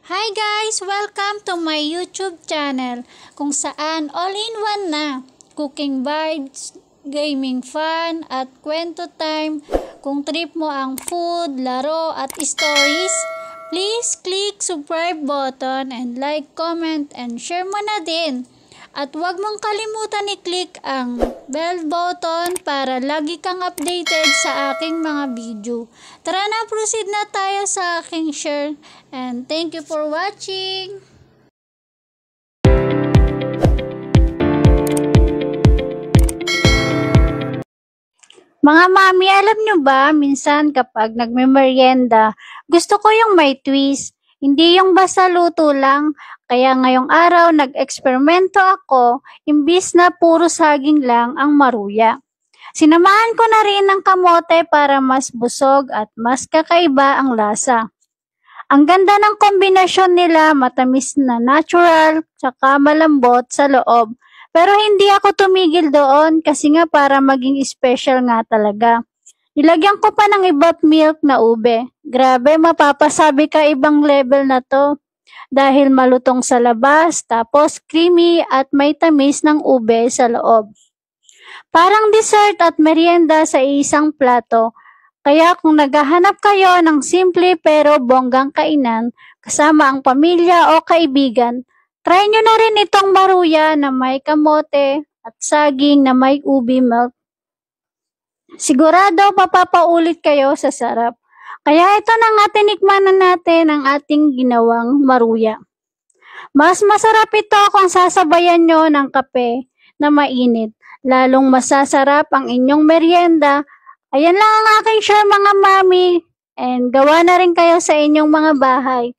Hi guys! Welcome to my YouTube channel kung saan all-in-one na cooking vibes, gaming fun at kwento time. Kung trip mo ang food, laro at stories, please click subscribe button and like, comment and share mo na din. At huwag mong kalimutan i-click ang bell button para lagi kang updated sa aking mga video. Tara na, proceed na tayo sa aking share. And thank you for watching. Mga mami, alam nyo ba, minsan kapag nagme-merienda, gusto ko yung may twist. Hindi yung basta luto lang. Kaya ngayong araw, nag-eksperimento ako, imbis na puro saging lang ang maruya. Sinamahan ko na rin ng kamote para mas busog at mas kakaiba ang lasa. Ang ganda ng kombinasyon nila, matamis na natural, tsaka malambot sa loob. Pero hindi ako tumigil doon kasi nga para maging special nga talaga. Nilagyan ko pa ng ibang milk na ube. Grabe, mapapasabi ka ibang level na to. Dahil malutong sa labas, tapos creamy at may tamis ng ube sa loob. Parang dessert at merienda sa isang plato. Kaya kung naghahanap kayo ng simple pero bonggang kainan kasama ang pamilya o kaibigan, try nyo na rin itong maruya na may kamote at saging na may ubi milk. Sigurado mapapaulit kayo sa sarap. Kaya ito na nga tinikman na natin ang ating ginawang maruya. Mas masarap ito kung sasabayan nyo ng kape na mainit. Lalong masasarap ang inyong merienda. Ayan lang ang aking share mga mami. And gawa na rin kayo sa inyong mga bahay.